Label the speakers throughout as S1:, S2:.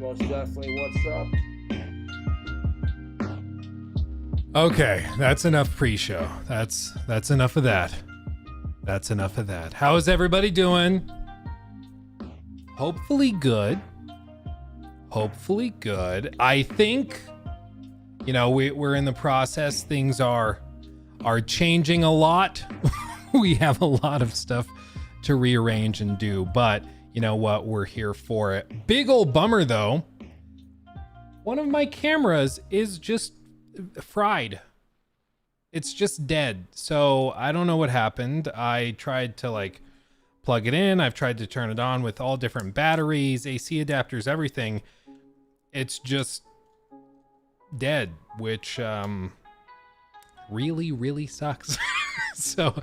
S1: most definitely what's up.
S2: Okay, that's enough pre-show. That's enough of that. That's enough of that. How is everybody doing? Hopefully good. Hopefully good. I think, you know, we're in the process. Things are changing a lot. We have a lot of stuff to rearrange and do, but you know what? We're here for it. Big old bummer though. One of my cameras is just fried. It's just dead. So I don't know what happened. I tried to like plug it in. I've tried to turn it on with all different batteries, AC adapters, everything. It's just dead, which really sucks. So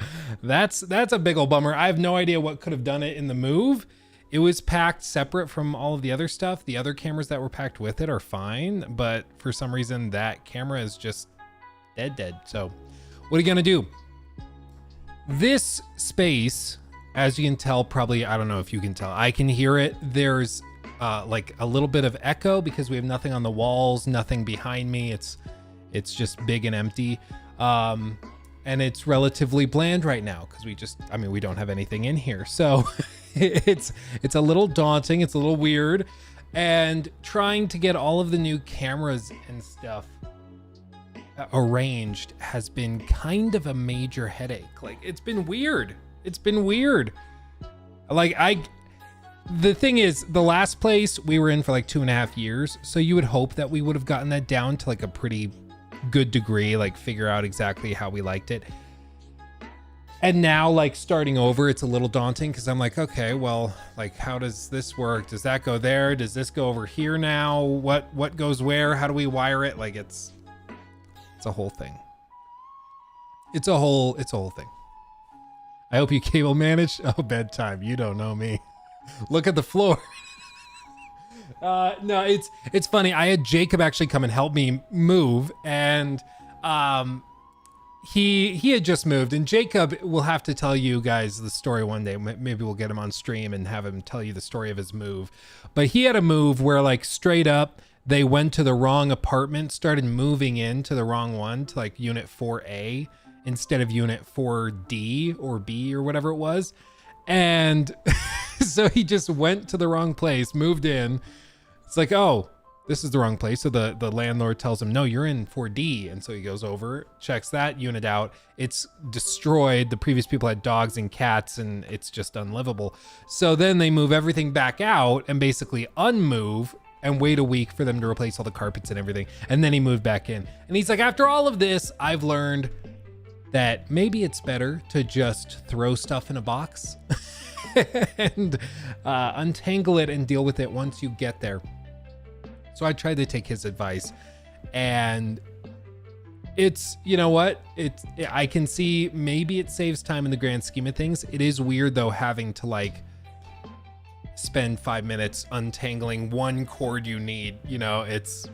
S2: that's a big old bummer. I have no idea what could have done it in the move. It was packed separate from all of the other stuff. The other cameras that were packed with it are fine, but for some reason that camera is just dead. So what are you gonna do? This space, as you can tell, probably, I don't know if you can tell, I can hear it. There's like a little bit of echo because we have nothing on the walls, nothing behind me. It's just big and empty. And it's relatively bland right now because we don't have anything in here. So it's a little daunting. It's a little weird. And trying to get all of the new cameras and stuff arranged has been kind of a major headache. Like, it's been weird. The thing is, the last place we were in for like 2.5 years. So you would hope that we would have gotten that down to like a pretty good degree, like figure out exactly how we liked it. And now, like, starting over, it's a little daunting because I'm like, okay, well, like, how does this work? Does that go there? Does this go over here now? What goes where? How do we wire it? Like, it's a whole thing. It's a whole thing. I hope you cable managed. Oh, bedtime. You don't know me. Look at the floor. No, it's funny. I had Jacob actually come and help me move, and he had just moved, and Jacob will have to tell you guys the story one day. Maybe we'll get him on stream and have him tell you the story of his move. But he had a move where, like, straight up they went to the wrong apartment, started moving into the wrong one, to like unit 4A instead of unit 4D or B or whatever it was. And so he just went to the wrong place, moved in. It's like, oh, this is the wrong place. So the landlord tells him, no, you're in 4D. And so he goes over, checks that unit out. It's destroyed. The previous people had dogs and cats, and it's just unlivable. So then they move everything back out and basically unmove and wait a week for them to replace all the carpets and everything. And then he moved back in. And he's like, after all of this, I've learned that maybe it's better to just throw stuff in a box and untangle it and deal with it once you get there. So I tried to take his advice, and it's, you know what? I can see maybe it saves time in the grand scheme of things. It is weird though, having to like spend 5 minutes untangling one cord you need. You know, it's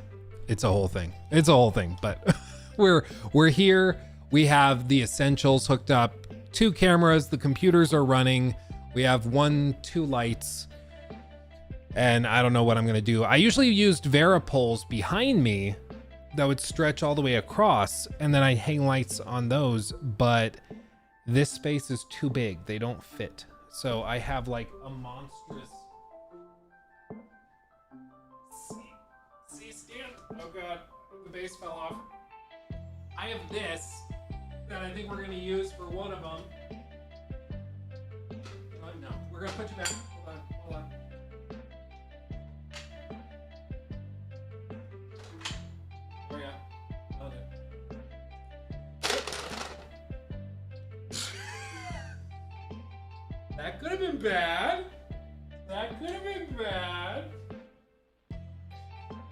S2: a whole thing. It's a whole thing, but we're here. We have the essentials hooked up, 2 cameras, the computers are running. We have 2 lights, and I don't know what I'm gonna do. I usually used Vera poles behind me that would stretch all the way across, and then I hang lights on those, but this space is too big. They don't fit. So I have like a monstrous C-stand. Oh God, the base fell off. I have this that I think we're gonna use for one of them. No, we're gonna put you back. Hold on. Oh yeah, love it. That could have been bad.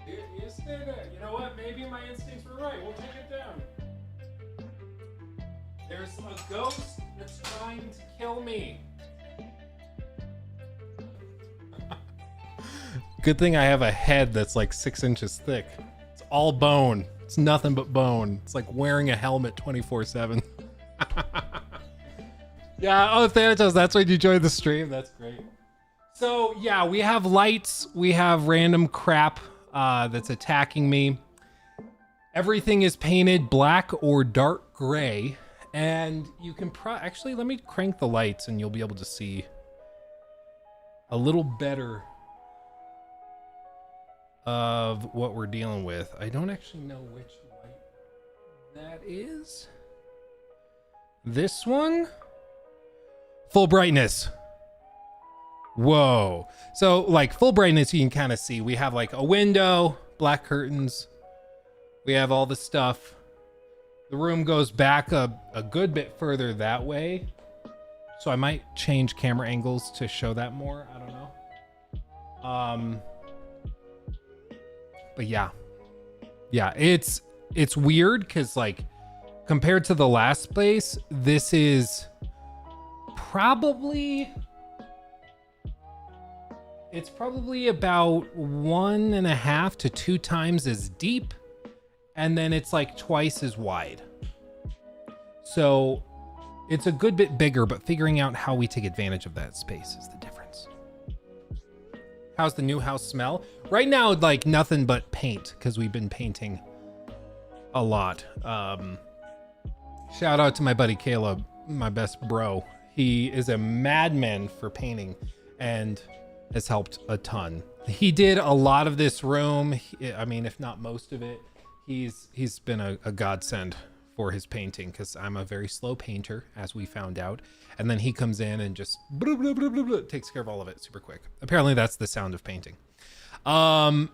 S2: You stay there. You know what? Maybe my instincts were right. We'll take it down. There's a ghost that's trying to kill me. Good thing I have a head that's like 6 inches thick. It's all bone. It's nothing but bone. It's like wearing a helmet 24/7. Yeah, oh Thanatos, that's why you joined the stream. That's great. So yeah, we have lights, we have random crap that's attacking me. Everything is painted black or dark gray, and you can actually, let me crank the lights and you'll be able to see a little better of what we're dealing with. I don't actually know which light that is. This one? Full brightness. Whoa. So like full brightness, you can kind of see we have like a window, black curtains. We have all the stuff. The room goes back a good bit further that way. So I might change camera angles to show that more. I don't know. But yeah. Yeah, it's weird because like compared to the last place, this is probably, it's probably about 1.5 to 2 times as deep, and then it's like twice as wide. So it's a good bit bigger, but figuring out how we take advantage of that space is the difference. How's the new house smell? Right now, like nothing but paint, because we've been painting a lot. Shout out to my buddy Caleb, my best bro. He is a madman for painting and has helped a ton. He did a lot of this room. I mean, if not most of it. He's been a godsend for his painting, because I'm a very slow painter, as we found out. And then he comes in and just blah, blah, blah, blah, blah, takes care of all of it super quick. Apparently that's the sound of painting. How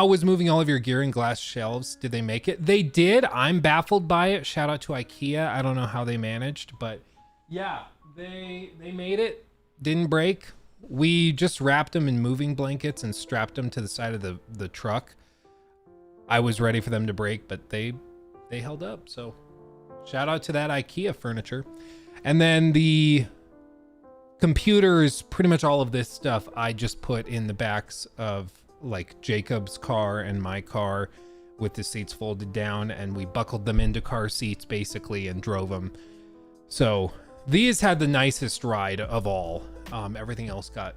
S2: was moving all of your gear in glass shelves? Did they make it? They did. I'm baffled by it. Shout out to IKEA. I don't know how they managed, but yeah, they made it. Didn't break. We just wrapped them in moving blankets and strapped them to the side of the truck. I was ready for them to break, but they held up. So shout out to that IKEA furniture. And then the computers, pretty much all of this stuff, I just put in the backs of like Jacob's car and my car with the seats folded down, and we buckled them into car seats basically and drove them. So these had the nicest ride of all. Everything else got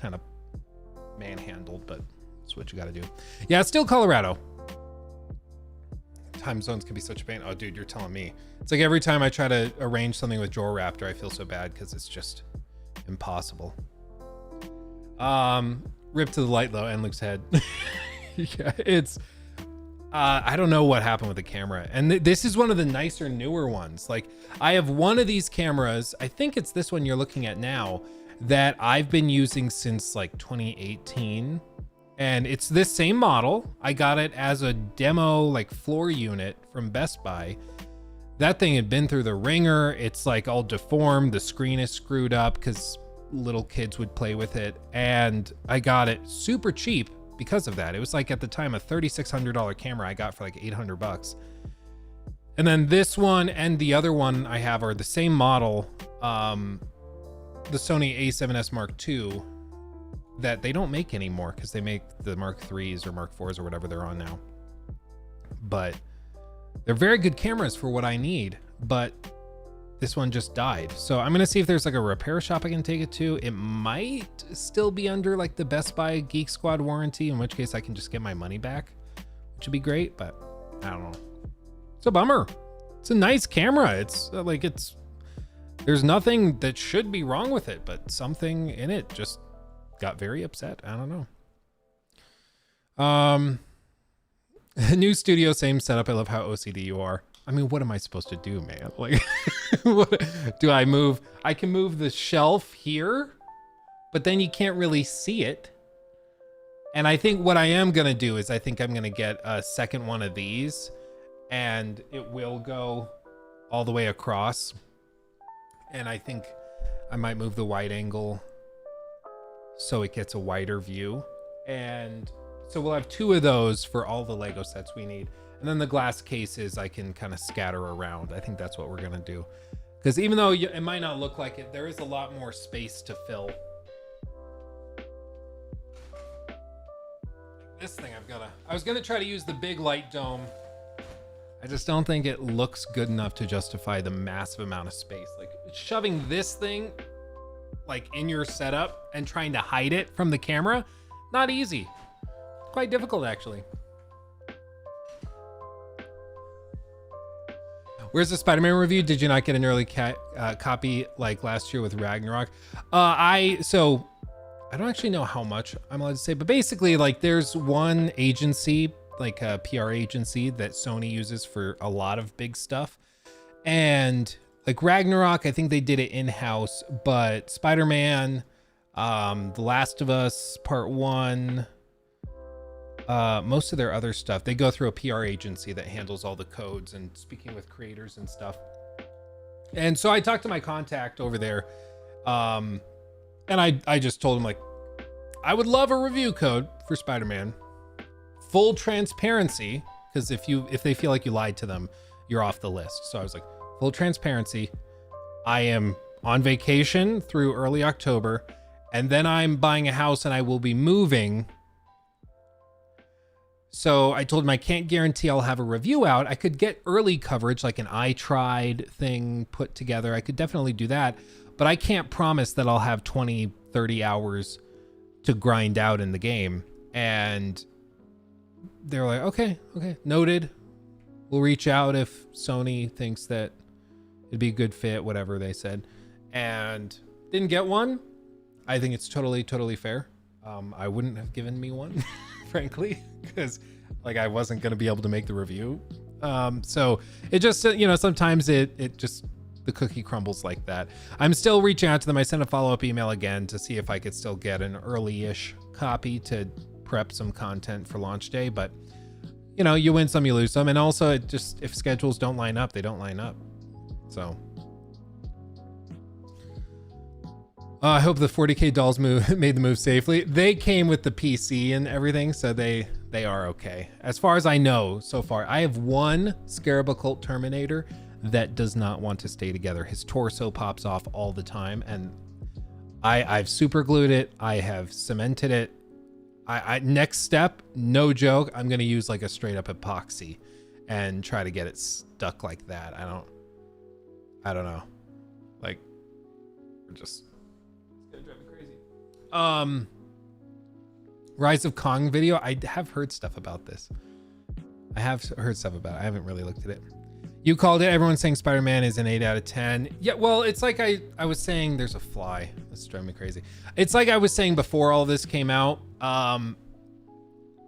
S2: kind of manhandled, but that's what you got to do. Yeah, it's still Colorado. Time zones can be such a pain. Oh, dude, you're telling me. It's like every time I try to arrange something with Drawer Raptor, I feel so bad because it's just impossible. Rip to the light though, and Luke's head. Yeah, it's I don't know what happened with the camera, and this is one of the nicer newer ones. Like I have one of these cameras, I think it's this one you're looking at now, that I've been using since like 2018, and it's this same model. I got it as a demo like floor unit from Best Buy. That thing had been through the ringer. It's like all deformed, the screen is screwed up because little kids would play with it, and I got it super cheap because of that. It was like at the time a $3,600 camera I got for like 800 bucks. And then this one and the other one I have are the same model, the Sony a7S Mark II, that they don't make anymore because they make the Mark IIIs or Mark IVs or whatever they're on now. But they're very good cameras for what I need, but this one just died. So I'm gonna see if there's like a repair shop I can take it to. It might still be under like the Best Buy Geek Squad warranty, in which case I can just get my money back, which would be great, but I don't know. It's a bummer. It's a nice camera. It's like, there's nothing that should be wrong with it, but something in it just got very upset. I don't know. New studio, same setup. I love how OCD you are. I mean, what am I supposed to do, man? Like, what do I move? I can move the shelf here, but then you can't really see it. And I think what I am going to do is I think I'm going to get a second one of these, and it will go all the way across. And I think I might move the wide angle so it gets a wider view. And so we'll have 2 of those for all the Lego sets we need. And then the glass cases I can kind of scatter around. I think that's what we're gonna do. Because even though it might not look like it, there is a lot more space to fill. This thing I was gonna try to use the big light dome. I just don't think it looks good enough to justify the massive amount of space. Like shoving this thing like in your setup and trying to hide it from the camera, not easy. Quite difficult, actually. Where's the Spider-Man review? Did you not get an early copy like last year with Ragnarok? So I don't actually know how much I'm allowed to say, but basically, like, there's one agency, like a PR agency that Sony uses for a lot of big stuff. And like Ragnarok, I think they did it in-house, but Spider-Man, The Last of Us Part 1, most of their other stuff, they go through a PR agency that handles all the codes and speaking with creators and stuff. And so I talked to my contact over there, and I just told him, like, I would love a review code for Spider-Man. Full transparency, because if they feel like you lied to them, you're off the list. So I was like, full transparency. I am on vacation through early October, and then I'm buying a house and I will be moving. So I told him I can't guarantee I'll have a review out. I could get early coverage, like an I tried thing put together. I could definitely do that, but I can't promise that I'll have 20, 30 hours to grind out in the game. And they're like, okay, noted. We'll reach out if Sony thinks that it'd be a good fit, whatever they said. And didn't get one. I think it's totally fair. I wouldn't have given me one, frankly, because like I wasn't going to be able to make the review. So it just, sometimes it just, the cookie crumbles like that. I'm still reaching out to them. I sent a follow-up email again to see if I could still get an early-ish copy to prep some content for launch day. But, you win some, you lose some. And also, it just, if schedules don't line up, they don't line up. So I hope the 40K dolls made the move safely. They came with the PC and everything, so they are okay. As far as I know so far, I have one Scarab Occult Terminator that does not want to stay together. His torso pops off all the time, and I've super glued it. I have cemented it. I next step, no joke, I'm gonna use like a straight up epoxy and try to get it stuck like that. I don't know. Like, just, it's gonna drive me crazy. Rise of Kong video. I have heard stuff about this. I haven't really looked at it. You called it. Everyone's saying Spider-Man is an 8 out of 10. Yeah, well, it's like I was saying, there's a fly. That's driving me crazy. It's like I was saying before all this came out.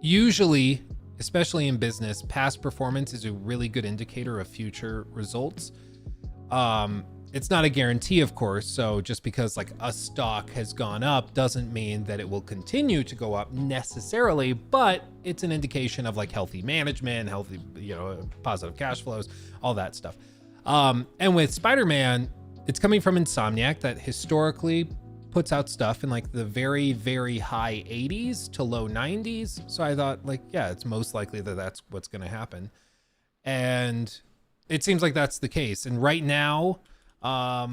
S2: Usually, especially in business, past performance is a really good indicator of future results. It's not a guarantee, of course. So just because like a stock has gone up doesn't mean that it will continue to go up necessarily, but it's an indication of like healthy management, healthy, positive cash flows, all that stuff. And with Spider-Man, it's coming from Insomniac that historically puts out stuff in like the very, very high 80s to low 90s. So I thought like, yeah, it's most likely that that's what's going to happen. And it seems like that's the case. And right now, I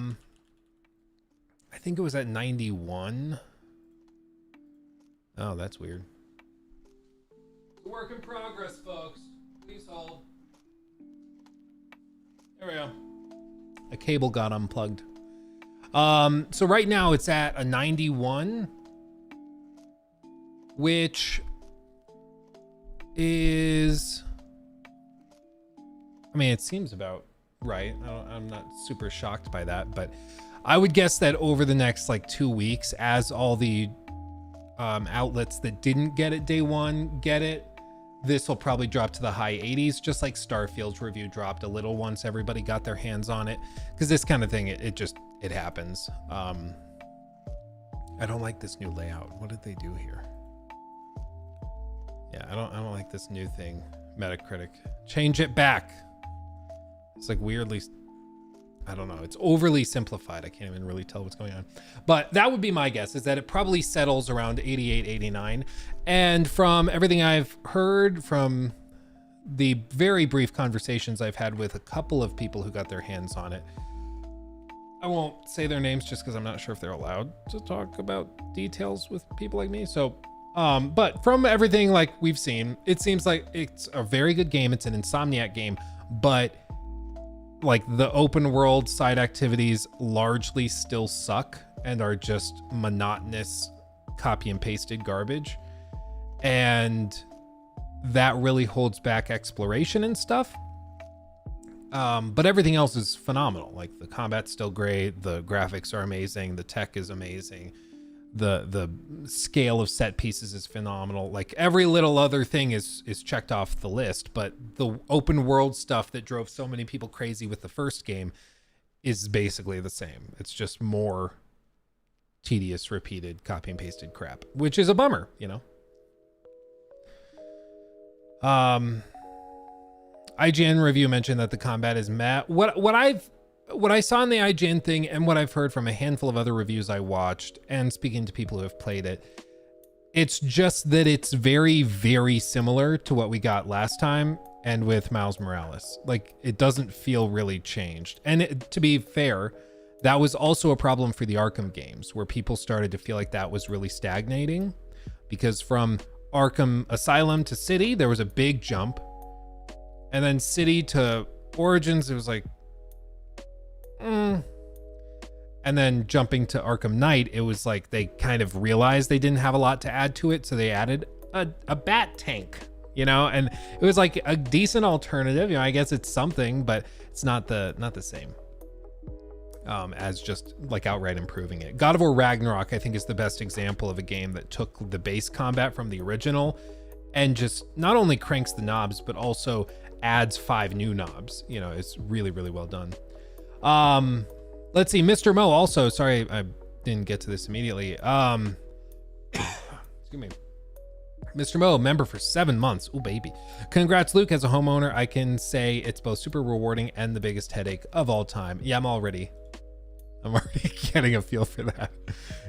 S2: think it was at 91. Oh, that's weird. Work in progress, folks. Please hold. There we go. A cable got unplugged. So right now it's at a 91, which is, I mean, it seems about right. I'm not super shocked by that, but I would guess that over the next like 2 weeks, as all the outlets that didn't get it day one get it, this will probably drop to the high 80s, just like Starfield's review dropped a little once everybody got their hands on it, because this kind of thing, it happens. I don't like this new layout. What did they do here? Yeah, I don't like this new thing. Metacritic, change it back. It's like weirdly, I don't know. It's overly simplified. I can't even really tell what's going on. But that would be my guess, is that it probably settles around 88, 89. And from everything I've heard from the very brief conversations I've had with a couple of people who got their hands on it, I won't say their names just because I'm not sure if they're allowed to talk about details with people like me. So, but from everything like we've seen, it seems like it's a very good game. It's an Insomniac game, but like the open world side activities largely still suck, and are just monotonous copy and pasted garbage. And that really holds back exploration and stuff. But everything else is phenomenal. Like the combat's still great, the graphics are amazing, the tech is amazing, the scale of set pieces is phenomenal. Like every little other thing is checked off the list, but the open world stuff that drove so many people crazy with the first game is basically the same. It's just more tedious, repeated, copy and pasted crap, which is a bummer, you know. IGN review mentioned that the combat is meh. What I saw in the IGN thing and what I've heard from a handful of other reviews I watched and speaking to people who have played it, it's just that it's very, very similar to what we got last time and with Miles Morales. Like it doesn't feel really changed. And to be fair, that was also a problem for the Arkham games where people started to feel like that was really stagnating, because from Arkham Asylum to City, there was a big jump. And then City to Origins, it was like, And then jumping to Arkham Knight, it was like they kind of realized they didn't have a lot to add to it, so they added a bat tank, you know, and it was like a decent alternative. You know, I guess it's something, but it's not the same as just like outright improving it. God of War Ragnarok, I think, is the best example of a game that took the base combat from the original and just not only cranks the knobs, but also adds 5 new knobs. You know, it's really, really well done. Let's see, Mr. Mo also, sorry, I didn't get to this immediately. Excuse me. Mr. Mo, member for 7 months. Oh, baby. Congrats, Luke. As a homeowner, I can say it's both super rewarding and the biggest headache of all time. Yeah, I'm already getting a feel for that.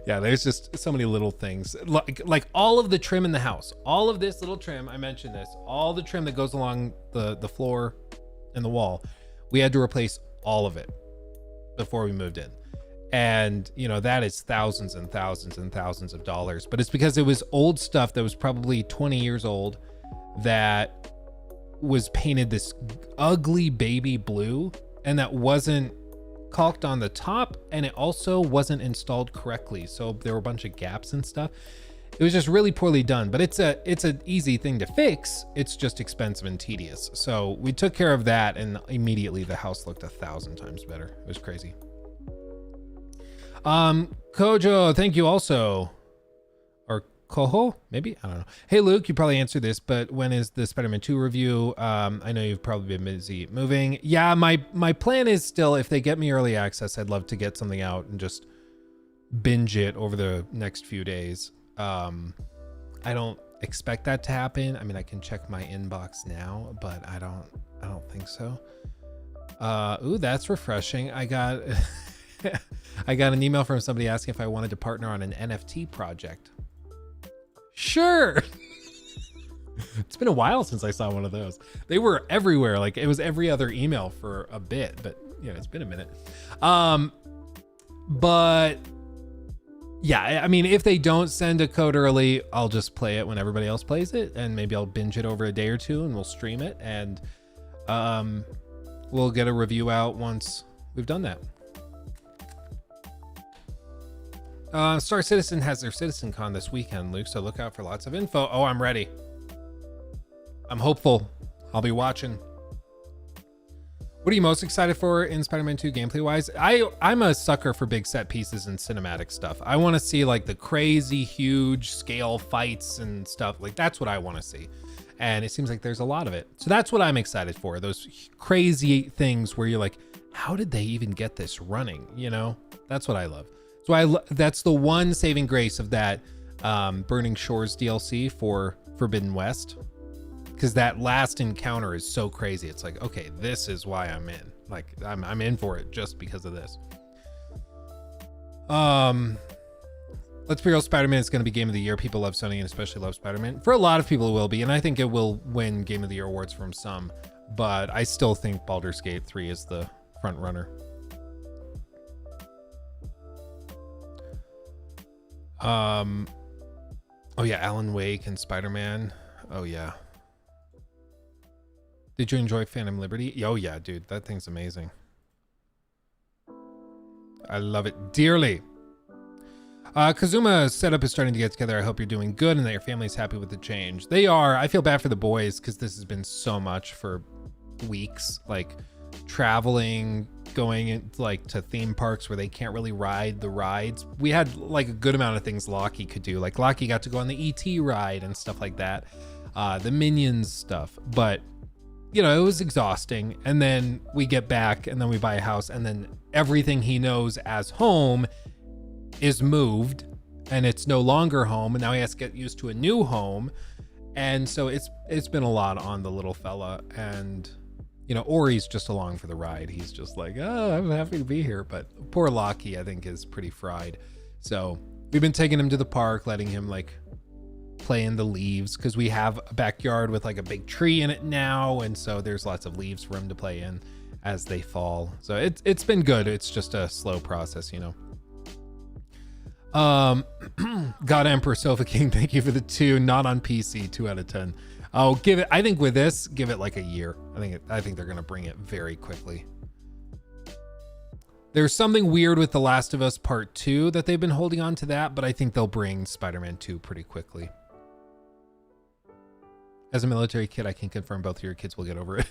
S2: Yeah, there's just so many little things. Like all of the trim in the house, all of this little trim, I mentioned this, all the trim that goes along the floor and the wall, we had to replace all of it before we moved in. And you know, that is thousands and thousands and thousands of dollars, but it's because it was old stuff that was probably 20 years old that was painted this ugly baby blue, and that wasn't caulked on the top, and it also wasn't installed correctly, so there were a bunch of gaps and stuff. It was just really poorly done, but it's an easy thing to fix. It's just expensive and tedious. So we took care of that, and immediately the house looked 1,000 times better. It was crazy. Kojo, thank you also. Or Koho, maybe? I don't know. Hey, Luke, you probably answered this, but when is the Spider-Man 2 review? I know you've probably been busy moving. Yeah, my plan is still, if they get me early access, I'd love to get something out and just binge it over the next few days. I don't expect that to happen. I mean, I can check my inbox now, but I don't think so. Ooh, that's refreshing. I got I got an email from somebody asking if I wanted to partner on an NFT project. Sure. It's been a while since I saw one of those. They were everywhere. Like it was every other email for a bit, but you know, it's been a minute. But yeah, I mean, if they don't send a code early, I'll just play it when everybody else plays it, and maybe I'll binge it over a day or two and we'll stream it, and we'll get a review out once we've done that. Star Citizen has their CitizenCon this weekend, Luke, so look out for lots of info. Oh, I'm ready. I'm hopeful. I'll be watching. What are you most excited for in Spider-Man 2 gameplay wise? I'm a sucker for big set pieces and cinematic stuff. I want to see like the crazy huge scale fights and stuff. Like that's what I want to see. And it seems like there's a lot of it. So that's what I'm excited for. Those crazy things where you're like, how did they even get this running? You know, that's what I love. So that's the one saving grace of that Burning Shores DLC for Forbidden West. Because that last encounter is so crazy. It's like, okay, this is why I'm in. Like, I'm in for it just because of this. Let's be real, Spider-Man is going to be Game of the Year. People love Sony and especially love Spider-Man. For a lot of people, it will be. And I think it will win Game of the Year awards from some. But I still think Baldur's Gate 3 is the front runner. Oh yeah, Alan Wake and Spider-Man. Oh yeah. Did you enjoy Phantom Liberty? Oh yeah, dude, that thing's amazing. I love it dearly. Kazuma setup is starting to get together. I hope you're doing good and that your family's happy with the change. They are. I feel bad for the boys because this has been so much for weeks, like traveling, going in, like to theme parks where they can't really ride the rides. We had like a good amount of things Lockie could do. Like Lockie got to go on the ET ride and stuff like that, the Minions stuff. But you know, it was exhausting. And then we get back and then we buy a house and then everything he knows as home is moved and it's no longer home. And now he has to get used to a new home. And so it's been a lot on the little fella. And, you know, Ori's just along for the ride. He's just like, oh, I'm happy to be here. But poor Lockie, I think, is pretty fried. So we've been taking him to the park, letting him like play in the leaves because we have a backyard with like a big tree in it now, and so there's lots of leaves for him to play in as they fall. So it's been good. It's just a slow process, you know. God Emperor Sofa King, thank you for the 2. Not on PC, 2 out of 10. I'll give it, I think with this, give it like a year. I think they're gonna bring it very quickly. There's something weird with The Last of Us Part 2 that they've been holding on to that, but I think they'll bring Spider-Man 2 pretty quickly. As a military kid, I can confirm both of your kids will get over it.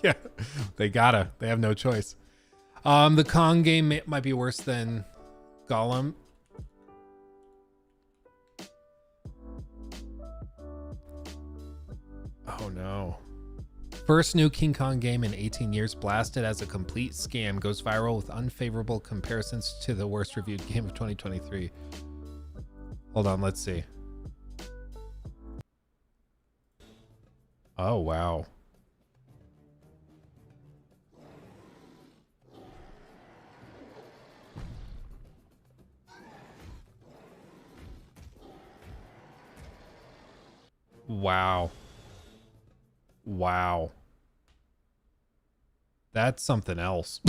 S2: Yeah, they have no choice. The Kong game might be worse than Gollum. Oh no. First new King Kong game in 18 years, blasted as a complete scam, goes viral with unfavorable comparisons to the worst reviewed game of 2023. Hold on, let's see. Oh, wow. Wow. Wow. That's something else.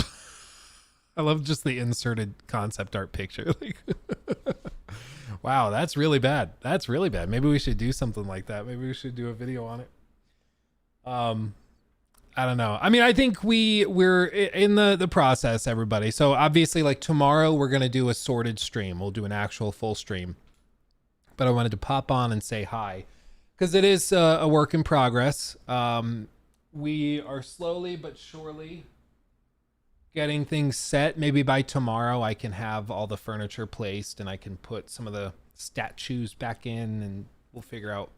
S2: I love just the inserted concept art picture. Like, wow, that's really bad. That's really bad. Maybe we should do something like that. Maybe we should do a video on it. I don't know. I mean, I think we're in the process, everybody. So obviously, like tomorrow, we're gonna do a sorted stream. We'll do an actual full stream. But I wanted to pop on and say hi because it is a work in progress. We are slowly but surely getting things set. Maybe by tomorrow, I can have all the furniture placed and I can put some of the statues back in, and we'll figure out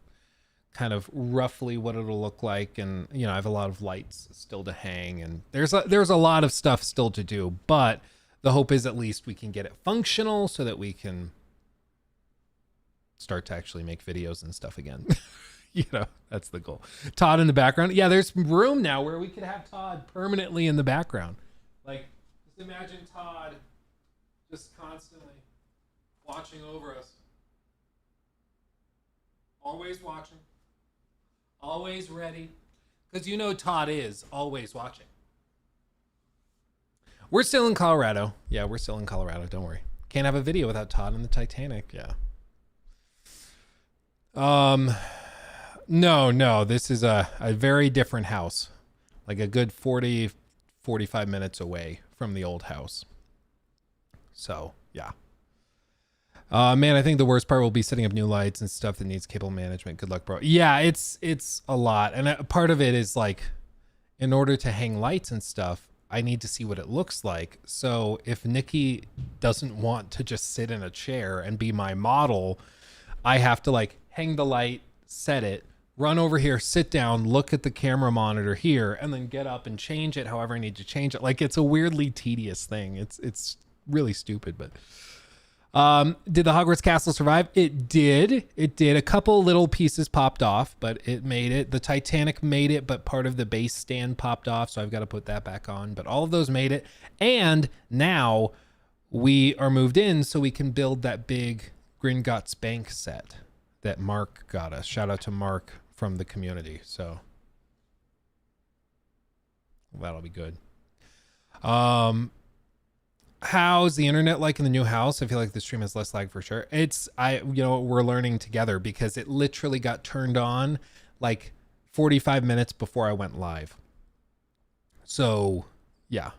S2: kind of roughly what it'll look like. And you know, I have a lot of lights still to hang, and there's a lot of stuff still to do, but the hope is at least we can get it functional so that we can start to actually make videos and stuff again. You know, that's the goal. Todd in the background. Yeah, there's room now where we could have Todd permanently in the background. Like, just imagine Todd just constantly watching over us. Always watching. Always ready. Because you know Todd is always watching. We're still in Colorado. Yeah, we're still in Colorado. Don't worry. Can't have a video without Todd in the Titanic. Yeah. No. This is a very different house. Like a good 40, 45 minutes away from the old house. So, yeah. Man, I think the worst part will be setting up new lights and stuff that needs cable management. Good luck, bro. Yeah, it's a lot. And a part of it is like, in order to hang lights and stuff, I need to see what it looks like. So if Nikki doesn't want to just sit in a chair and be my model, I have to like hang the light, set it, run over here, sit down, look at the camera monitor here, and then get up and change it however I need to change it. Like, it's a weirdly tedious thing. It's really stupid, but did the Hogwarts castle survive? It did. A couple little pieces popped off, but it made it. The Titanic made it, but part of the base stand popped off, so I've got to put that back on. But all of those made it. And now we are moved in so we can build that big Gringotts Bank set that Mark got us. Shout out to Mark from the community. So that'll be good. How's the internet like in the new house? I feel like the stream has less lag for sure. We're learning together because it literally got turned on like 45 minutes before I went live. So yeah,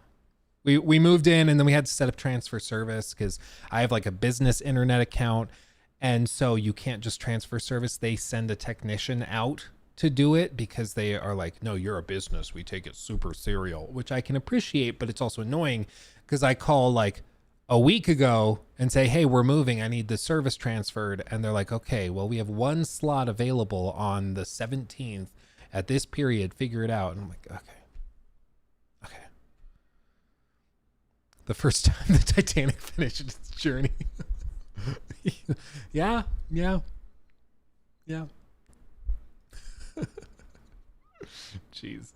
S2: We moved in, and then we had to set up transfer service because I have like a business internet account, and so you can't just transfer service. They send a technician out to do it because they are like, no, you're a business, we take it super serial, which I can appreciate, but it's also annoying because I call like a week ago and say, hey, we're moving, I need the service transferred, and they're like, okay, well, we have one slot available on the 17th at this period, figure it out. And I'm like, okay. The first time the Titanic finished its journey. yeah Jeez.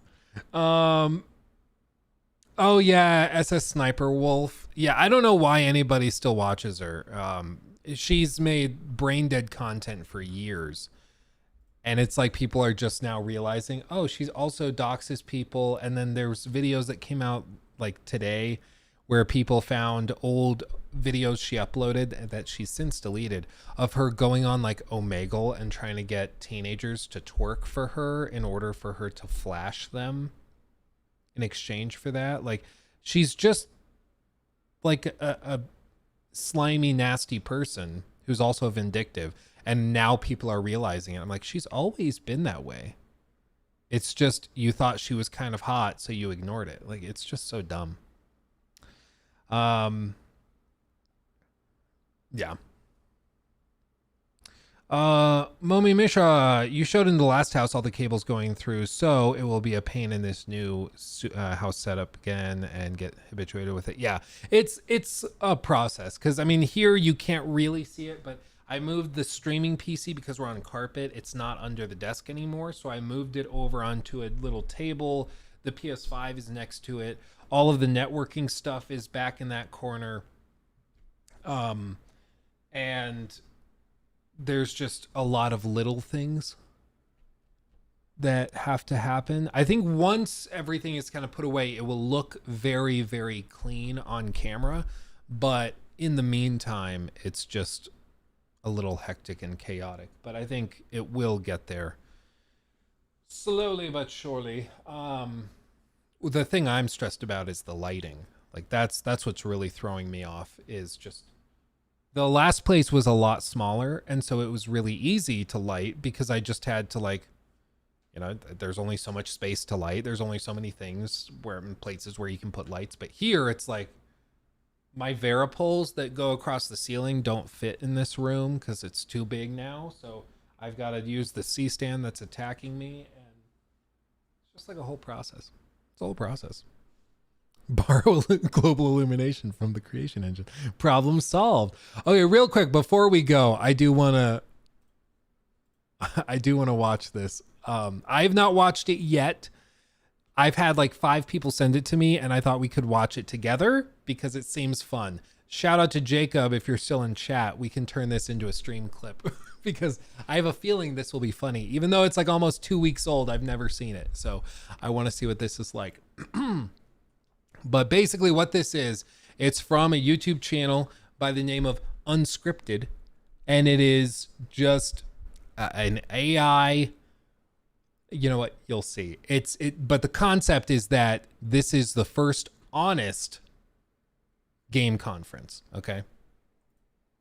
S2: Oh yeah, SS Sniper Wolf. Yeah, I don't know why anybody still watches her. She's made brain dead content for years. And it's like people are just now realizing, oh, she's also doxes people. And then there's videos that came out like today where people found old videos she uploaded that she's since deleted of her going on like Omegle and trying to get teenagers to twerk for her in order for her to flash them in exchange for that. Like, she's just like a slimy, nasty person who's also vindictive. And now people are realizing it. I'm like, she's always been that way. It's just you thought she was kind of hot, so you ignored it. Like, it's just so dumb. Yeah. Momi Mishra, you showed in the last house all the cables going through, so it will be a pain in this new house setup again and get habituated with it. Yeah, it's a process because I mean here you can't really see it, but I moved the streaming PC because we're on carpet. It's not under the desk anymore, so I moved it over onto a little table. The PS5 is next to it. All of the networking stuff is back in that corner. And there's just a lot of little things that have to happen. I think once everything is kind of put away, it will look very, very clean on camera. But in the meantime, it's just a little hectic and chaotic. But I think it will get there slowly but surely. The thing I'm stressed about is the lighting. Like that's what's really throwing me off, is just the last place was a lot smaller, and so it was really easy to light because I just had to, like, you know, there's only so much space to light. There's only so many things where places where you can put lights. But here it's like my Varipoles that go across the ceiling don't fit in this room because it's too big now. So I've got to use the C-stand that's attacking me, and it's just like a whole process. It's a whole process. Borrow global illumination from the creation engine. Problem solved. Okay, real quick before we go, I do want to watch this. I have not watched it yet. I've had like 5 people send it to me, and I thought we could watch it together because it seems fun. Shout out to Jacob if you're still in chat. We can turn this into a stream clip because I have a feeling this will be funny. Even though it's like almost 2 weeks old, I've never seen it. So I want to see what this is like. But basically what this is, it's from a YouTube channel by the name of Unscripted, and it is just an AI. You know what? You'll see. But the concept is that this is the first honest game conference. Okay.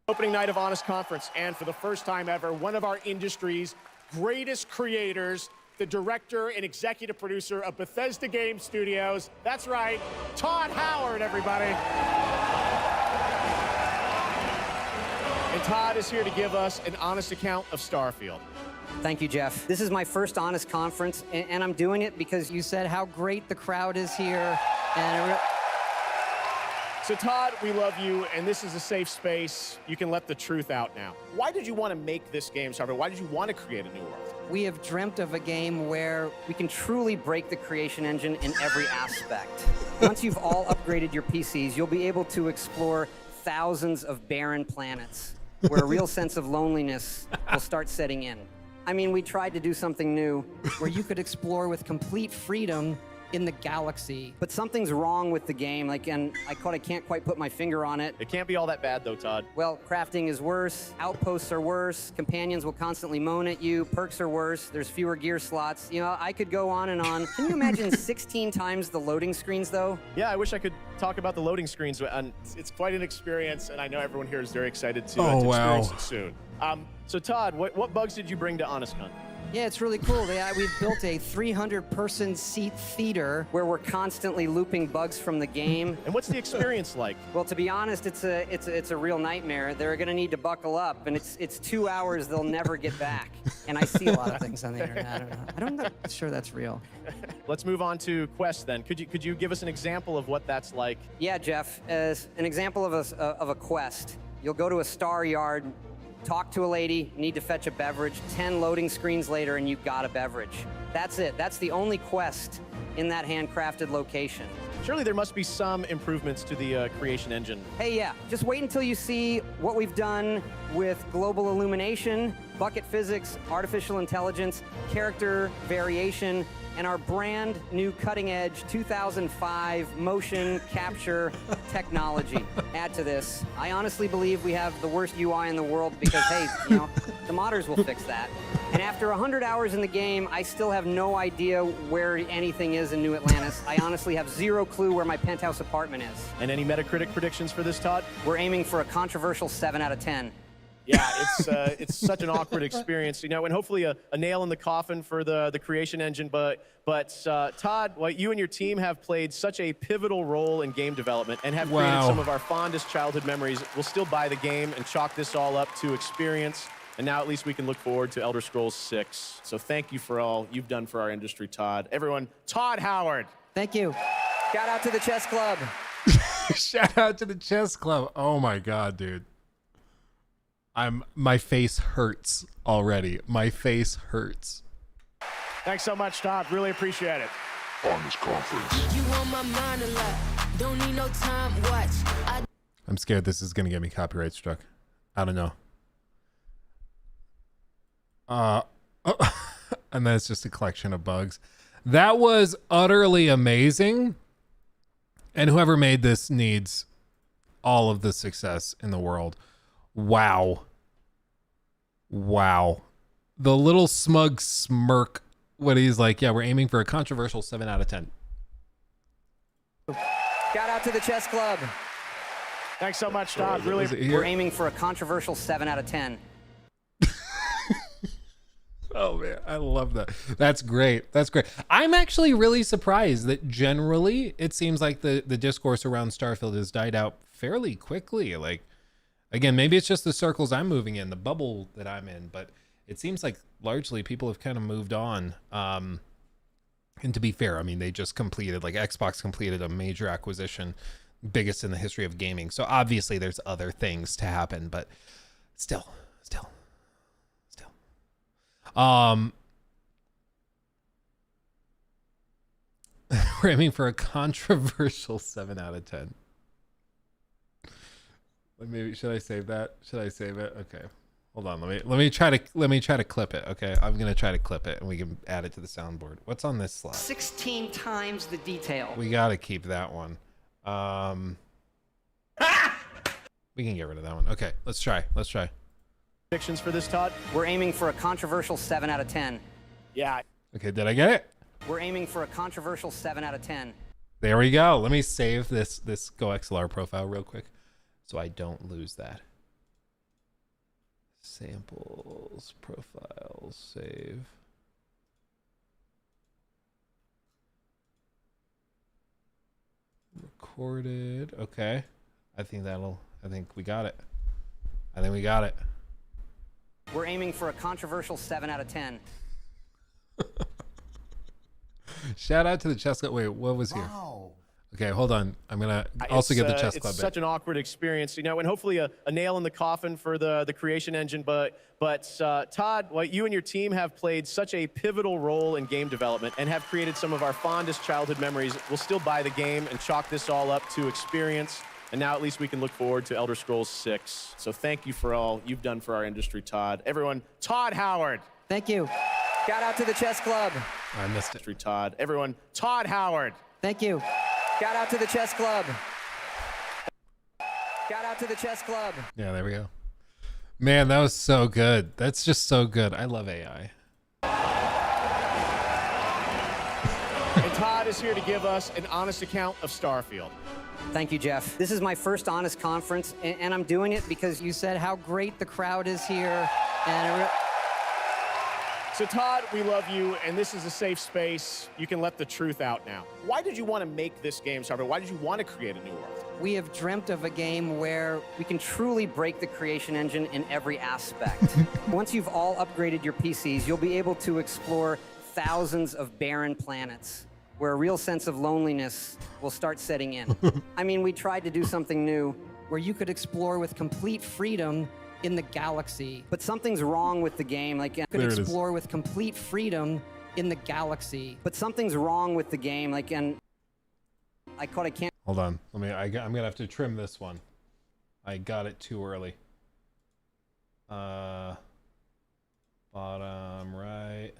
S1: Opening night of Honest Conference, and for the first time ever, one of our industry's greatest creators, the director and executive producer of Bethesda Game Studios. That's right, Todd Howard, everybody. And Todd is here to give us an honest account of Starfield.
S3: Thank you, Jeff. This is my first Honest Conference, and I'm doing it because you said how great the crowd is here.
S1: So Todd, we love you, and this is a safe space. You can let the truth out now. Why did you want to make this game, Starfield? Why did you want to create a new world?
S3: We have dreamt of a game where we can truly break the creation engine in every aspect. Once you've all upgraded your PCs, you'll be able to explore thousands of barren planets where a real sense of loneliness will start setting in. I mean, we tried to do something new where you could explore with complete freedom in the galaxy. But something's wrong with the game, and I can't quite put my finger on it.
S1: It can't be all that bad, though, Todd.
S3: Well, crafting is worse, outposts are worse, companions will constantly moan at you, perks are worse, there's fewer gear slots. I could go on and on. Can you imagine 16 times the loading screens, though?
S1: Yeah, I wish I could talk about the loading screens, and it's quite an experience, and I know everyone here is very excited to,
S2: Oh,
S1: to
S2: wow.
S1: experience it soon. So, Todd, what bugs did you bring to HonestCon?
S3: Yeah, it's really cool. We've built a 300-person seat theater where we're constantly looping bugs from the game.
S1: And what's the experience like?
S3: Well, to be honest, it's a real nightmare. They're gonna need to buckle up, and it's 2 hours they'll never get back. And I see a lot of things on the internet. I'm not sure that's real.
S1: Let's move on to Quest then. Could you give us an example of what that's like?
S3: Yeah, Jeff. As an example of a quest, you'll go to a star yard, talk to a lady, need to fetch a beverage, 10 loading screens later, and you've got a beverage. That's it. That's the only quest in that handcrafted location.
S1: Surely there must be some improvements to the creation engine.
S3: Hey, yeah, just wait until you see what we've done with global illumination, bucket physics, artificial intelligence, character variation, and our brand new cutting edge 2005 motion capture technology. Add to this, I honestly believe we have the worst UI in the world because, hey, the modders will fix that. And after 100 hours in the game, I still have no idea where anything is in New Atlantis. I honestly have zero clue where my penthouse apartment is.
S1: And any Metacritic predictions for this, Todd?
S3: We're aiming for a controversial 7 out of 10.
S1: Yeah, it's such an awkward experience, and hopefully a nail in the coffin for the creation engine. But Todd, you and your team have played such a pivotal role in game development and have created some of our fondest childhood memories. We'll still buy the game and chalk this all up to experience. And now at least we can look forward to Elder Scrolls 6. So thank you for all you've done for our industry, Todd. Everyone, Todd Howard.
S3: Thank you. Shout out to the chess club.
S2: Shout out to the chess club. Oh my god, dude. My face hurts already. My face hurts.
S1: Thanks so much, Todd. Really appreciate it.
S4: Honest Conference. You on my mind a lot. Don't need no time. Watch.
S2: I'm scared this is gonna get me copyright struck. I don't know. And then it's just a collection of bugs. That was utterly amazing. And whoever made this needs all of the success in the world. Wow. Wow. The little smug smirk when he's like, yeah, we're aiming for a controversial 7 out of 10.
S3: Shout out to the chess club.
S1: Thanks so much, Todd. Really.
S3: We're aiming for a controversial 7 out of 10.
S2: Oh man, I love that. That's great. That's great. I'm actually really surprised that generally it seems like the discourse around Starfield has died out fairly quickly. Like, again, maybe it's just the circles I'm moving in, the bubble that I'm in, but it seems like largely people have kind of moved on. And to be fair, I mean, they just completed, like Xbox completed a major acquisition, biggest in the history of gaming. So obviously there's other things to happen, but still. We're aiming for a controversial 7 out of 10. Maybe should I save that? Should I save it? Okay. Hold on. Let me try to clip it. Okay. I'm going to try to clip it and we can add it to the soundboard. What's on this slide?
S3: 16 times the detail.
S2: We got to keep that one. We can get rid of that one. Okay. Let's try.
S1: Predictions for this, Todd?
S3: We're aiming for a controversial 7 out of 10.
S1: Yeah.
S2: Okay. Did I get it?
S3: We're aiming for a controversial 7 out of 10.
S2: There we go. Let me save this GoXLR profile real quick so I don't lose that. Samples, profiles, save. Recorded. Okay. I think we got it.
S3: We're aiming for a controversial 7 out of 10.
S2: Shout out to the chess club. Wait, what was here?
S1: Wow.
S2: Okay, hold on. I'm gonna also get the chess club.
S1: It's such an awkward experience, and hopefully a nail in the coffin for the creation engine. But Todd, you and your team have played such a pivotal role in game development and have created some of our fondest childhood memories. We'll still buy the game and chalk this all up to experience. And now at least we can look forward to Elder Scrolls 6. So thank you for all you've done for our industry, Todd. Everyone, Todd Howard.
S3: Thank you. Shout out to the chess club.
S2: I missed it.
S1: Through Todd. Everyone, Todd Howard.
S3: Thank you. Shout out to the chess club. Shout out to the chess club.
S2: Yeah, there we go. Man, that was so good. That's just so good. I love AI.
S1: And Todd is here to give us an honest account of Starfield.
S3: Thank you, Jeff. This is my first honest conference, and I'm doing it because you said how great the crowd is here. And
S1: So Todd, we love you, and this is a safe space. You can let the truth out now. Why did you want to make this game, Starfield? Why did you want to create a new world?
S3: we have dreamt of a game where we can truly break the creation engine in every aspect. Once you've all upgraded your PCs, you'll be able to explore thousands of barren planets where a real sense of loneliness will start setting in. I mean, we tried to do something new where you could explore with complete freedom in the galaxy. But something's wrong with the game. Like, you could explore with complete freedom in the galaxy. But something's wrong with the game. Like, and I can't.
S2: Hold on. I'm gonna have to trim this one. I got it too early. Bottom right.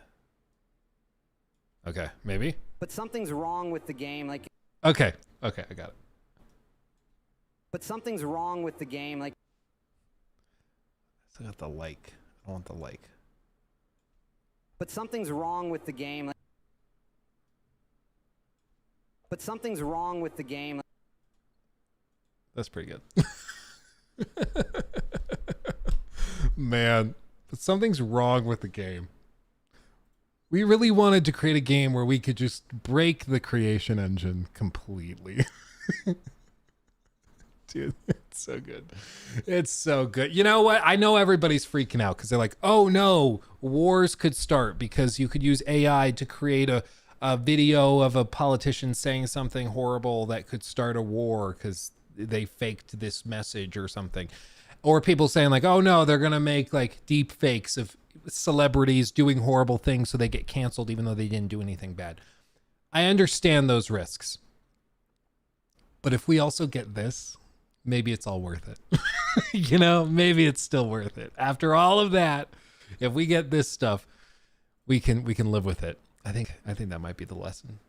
S2: Okay, maybe.
S3: But something's wrong with the game. Like,
S2: Okay, I got it.
S3: but something's wrong with the game. Like,
S2: I got the like. I don't want the like.
S3: but something's wrong with the game. Like, but something's wrong with the game.
S2: That's pretty good. Man, but something's wrong with the game. We really wanted to create a game where we could just break the creation engine completely. Dude, it's so good. It's so good. You know what? I know everybody's freaking out because they're like, oh no, wars could start because you could use AI to create a video of a politician saying something horrible that could start a war because they faked this message or something. Or people saying like, oh no, they're going to make like deep fakes of celebrities doing horrible things so they get canceled even though they didn't do anything bad. I understand those risks. But if we also get this, maybe it's all worth it. You know, maybe it's still worth it. After all of that, if we get this stuff, we can live with it. I think that might be the lesson.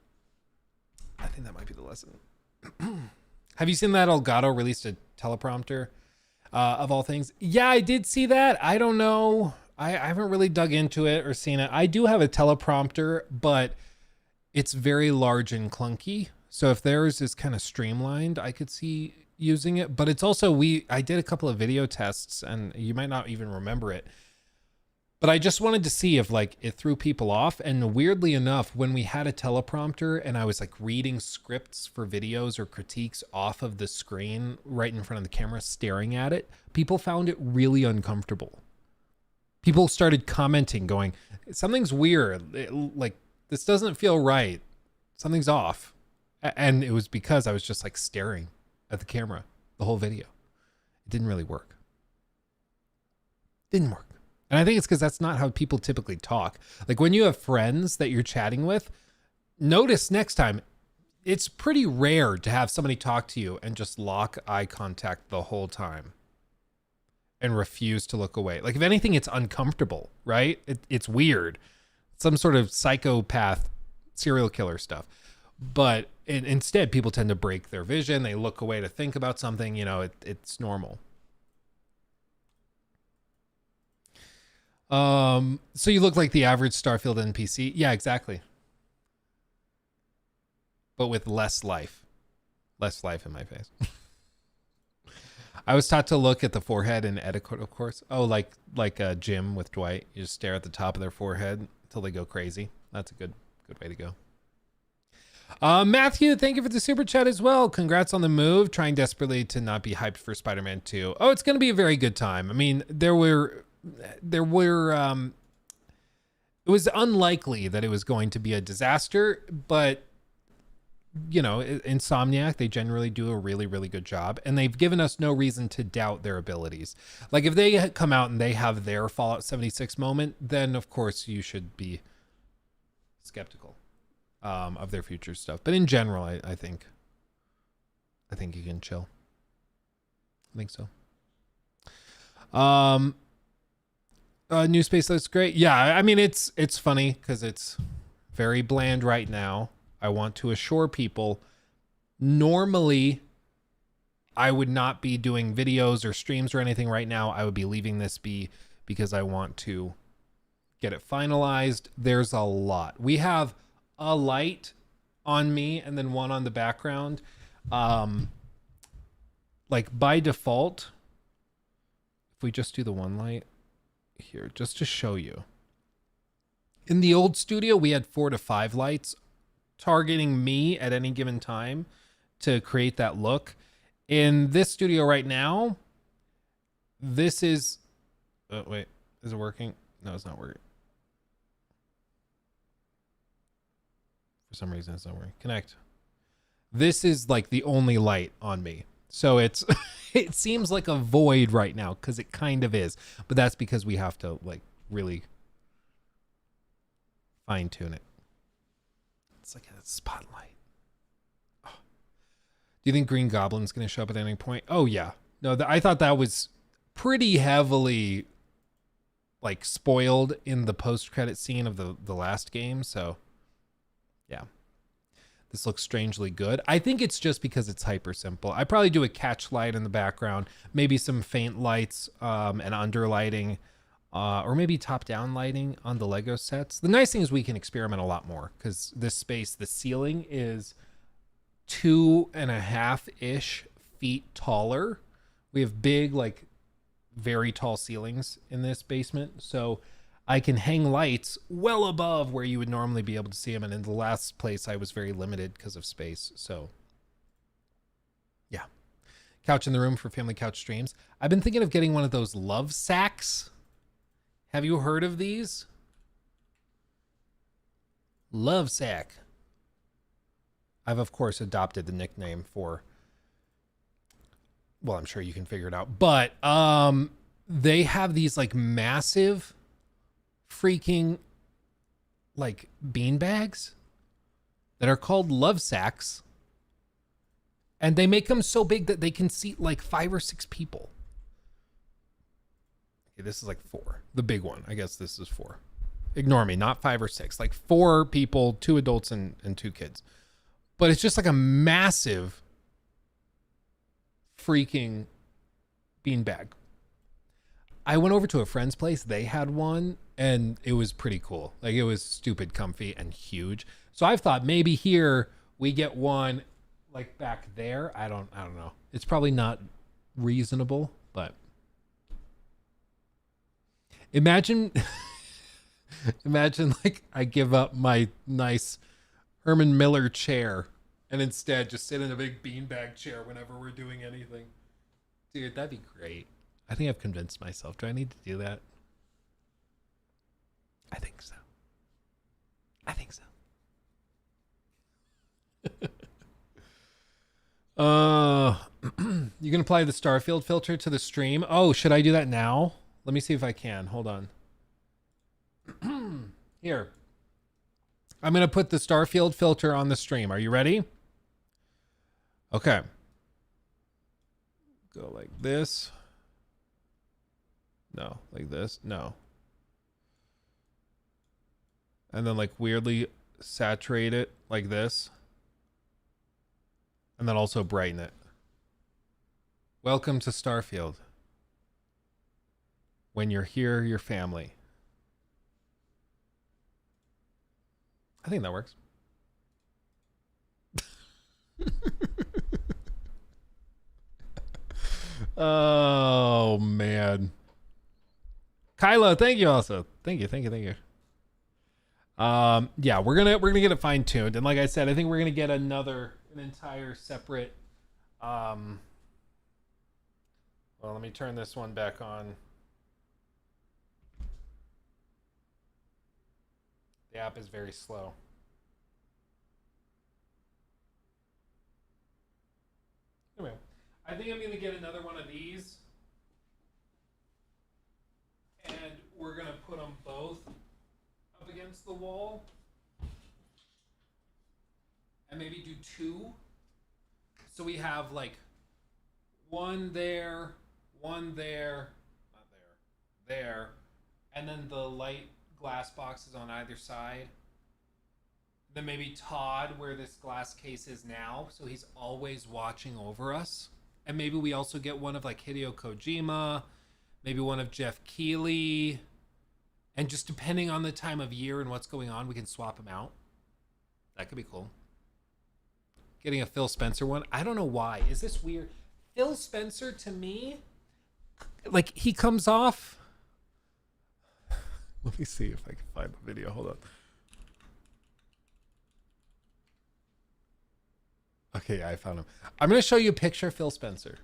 S2: Have you seen that Elgato released a teleprompter of all things? Yeah, I did see that. I don't know. I haven't really dug into it or seen it. I do have a teleprompter, but it's very large and clunky. So if theirs is kind of streamlined, I could see using it. But it's also, I did a couple of video tests and you might not even remember it. But I just wanted to see if like it threw people off. And weirdly enough, when we had a teleprompter and I was like reading scripts for videos or critiques off of the screen right in front of the camera, staring at it, people found it really uncomfortable. People started commenting going, something's weird. Like this doesn't feel right. Something's off. And it was because I was just like staring at the camera the whole video. It didn't really work. Didn't work. And I think it's because that's not how people typically talk. Like when you have friends that you're chatting with, notice next time, it's pretty rare to have somebody talk to you and just lock eye contact the whole time and refuse to look away. Like if anything, it's uncomfortable, right? It's weird. Some sort of psychopath serial killer stuff. But instead, people tend to break their vision. They look away to think about something. You know, it's normal. So you look like the average Starfield NPC. Yeah, exactly. But with less life in my face. I was taught to look at the forehead in etiquette, of course. Oh, like Jim with Dwight. You just stare at the top of their forehead until they go crazy. That's a good way to go. Matthew, thank you for the super chat as well. Congrats on the move. Trying desperately to not be hyped for Spider-Man 2. Oh, it's going to be a very good time. I mean, it was unlikely that it was going to be a disaster, but you know, Insomniac, they generally do a really, really good job, and they've given us no reason to doubt their abilities. Like if they come out and they have their Fallout 76 moment, then of course you should be skeptical of their future stuff. But in general, I think you can chill. I think so. New Space looks great. Yeah, I mean it's funny because it's very bland right now. I want to assure people, normally I would not be doing videos or streams or anything right now. I would be leaving this be because I want to get it finalized. There's a lot. We have a light on me and then one on the background. Like by default, if we just do the one light here, just to show you. In the old studio, we had 4 to 5 lights targeting me at any given time to create that look. In this studio right now, this is... Oh, wait. Is it working? No, it's not working. For some reason, it's not working. Connect. This is like the only light on me. So it's... it seems like a void right now because it kind of is. But that's because we have to like really fine tune it. It's like a spotlight. Oh. Do you think Green Goblin's going to show up at any point? Oh, yeah. No, I thought that was pretty heavily like spoiled in the post-credit scene of the last game. So, yeah. This looks strangely good. I think it's just because it's hyper simple. I probably do a catch light in the background, maybe some faint lights and underlighting, or maybe top-down lighting on the Lego sets. The nice thing is we can experiment a lot more because this space, the ceiling is 2.5-ish feet taller. We have big, like, very tall ceilings in this basement, so I can hang lights well above where you would normally be able to see them. And in the last place, I was very limited because of space. So, yeah. Couch in the room for family couch streams. I've been thinking of getting one of those love sacks. Have you heard of these? Love sack. I've, of course, adopted the nickname for... Well, I'm sure you can figure it out. But they have these, like, massive... freaking like bean bags that are called love sacks, and they make them so big that they can seat like 5 or 6 people. Okay, this is like 4, the big one. I guess this is 4. Ignore me, not 5 or 6, like 4 people, 2 adults and 2 kids. But it's just like a massive freaking bean bag. I went over to a friend's place. They had one, and it was pretty cool. Like, it was stupid comfy and huge. So I've thought maybe here we get one like back there. I don't know. It's probably not reasonable, but imagine like I give up my nice Herman Miller chair and instead just sit in a big beanbag chair whenever we're doing anything. Dude, that'd be great. I think I've convinced myself. Do I need to do that? I think so. You can apply the Starfield filter to the stream. Oh, should I do that now? Let me see if I can. Hold on. Here. I'm going to put the Starfield filter on the stream. Are you ready? Okay. Go like this. No, like this. No. And then like weirdly saturate it like this. And then also brighten it. Welcome to Starfield. When you're here, your family. I think that works. Oh man. Kylo, thank you also. Thank you. Yeah, we're gonna get it fine-tuned. And like I said, I think we're gonna get an entire separate well, let me turn this one back on. The app is very slow. Anyway, I think I'm gonna get another one of these. And we're gonna put them both up against the wall. And maybe do 2. So we have like one there, not there, and then the light glass boxes on either side. Then maybe Todd, where this glass case is now, so he's always watching over us. And maybe we also get one of like Hideo Kojima, maybe one of Jeff Keighley. And just depending on the time of year and what's going on, we can swap them out. That could be cool. Getting a Phil Spencer one. I don't know why. Is this weird? Phil Spencer, to me, like, he comes off. Let me see if I can find the video. Hold on. Okay, I found him. I'm going to show you a picture of Phil Spencer.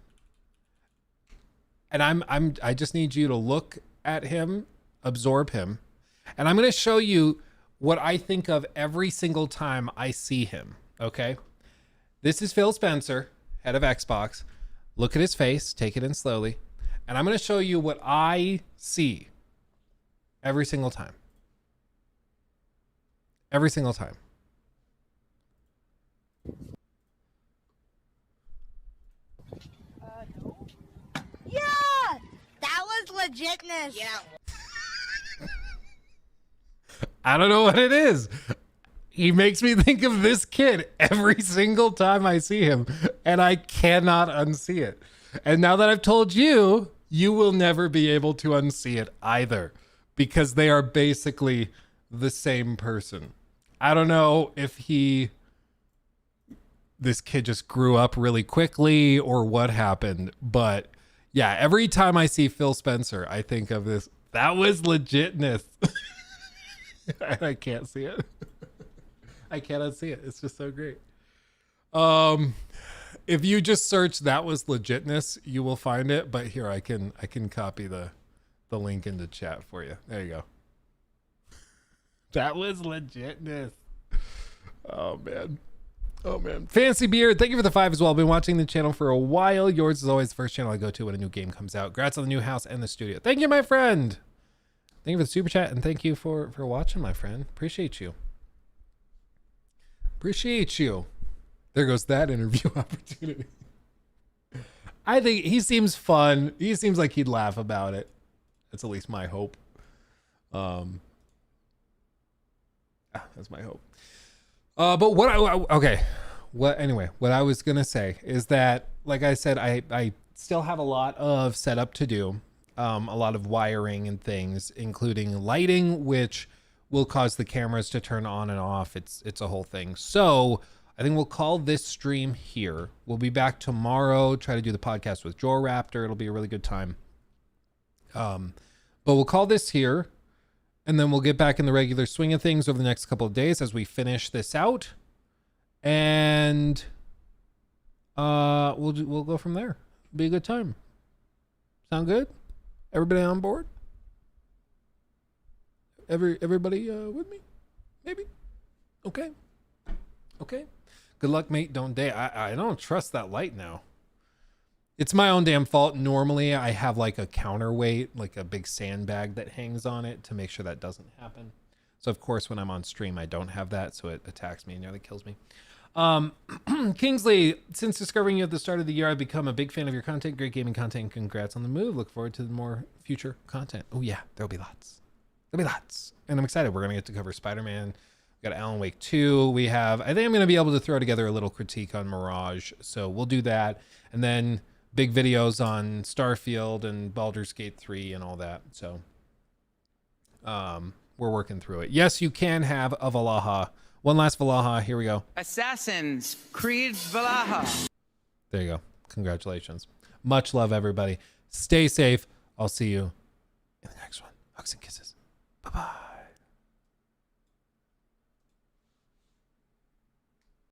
S2: And I just need you to look at him, absorb him. And I'm going to show you what I think of every single time I see him. Okay? This is Phil Spencer, head of Xbox. Look at his face. Take it in slowly. And I'm going to show you what I see every single time. Every single time.
S5: Yeah! That was legitness. Yeah.
S2: I don't know what it is. He makes me think of this kid every single time I see him, and I cannot unsee it. And now that I've told you, you will never be able to unsee it either, because they are basically the same person. I don't know if this kid just grew up really quickly or what happened, but yeah, every time I see Phil Spencer, I think of this. That was legitness. I can't see it. I cannot see it. It's just so great. If you just search "that was legitness," you will find it. But here, I can copy the link into chat for you. There you go. That was legitness. Oh man. Oh man. Fancy Beard, thank you for the 5 as well. I've been watching the channel for a while. Yours is always the first channel I go to when a new game comes out. Congrats on the new house and the studio. Thank you, my friend. Thank you for the super chat, and thank you for watching, my friend. Appreciate you. Appreciate you. There goes that interview opportunity. I think he seems fun. He seems like he'd laugh about it. That's at least my hope. That's my hope. But what I was gonna say is that, like I said, I still have a lot of setup to do, a lot of wiring and things, including lighting, which will cause the cameras to turn on and off. It's a whole thing. So I think we'll call this stream here. We'll be back tomorrow, try to do the podcast with Joel Raptor. It'll be a really good time. But we'll call this here, and then we'll get back in the regular swing of things over the next couple of days as we finish this out. And we'll go from there. It'll be a good time. Sound good? Everybody on board? Everybody with me? Maybe? Okay. Good luck, mate. Don't day. I don't trust that light now. It's my own damn fault. Normally I have like a counterweight, like a big sandbag that hangs on it to make sure that doesn't happen. So of course when I'm on stream I don't have that, so it attacks me and nearly kills me. Kingsley, since discovering you at the start of the year, I've become a big fan of your content. Great gaming content. Congrats on the move. Look forward to more future content. Oh yeah, there'll be lots. And I'm excited. We're going to get to cover Spider-Man. We got Alan Wake 2. I think I'm going to be able to throw together a little critique on Mirage. So we'll do that. And then big videos on Starfield and Baldur's Gate 3 and all that. So we're working through it. Yes, you can have a Valhalla. One last Valhalla. Here we go.
S6: Assassin's Creed Valhalla.
S2: There you go. Congratulations. Much love, everybody. Stay safe. I'll see you in the next one. Hugs and kisses. Bye-bye.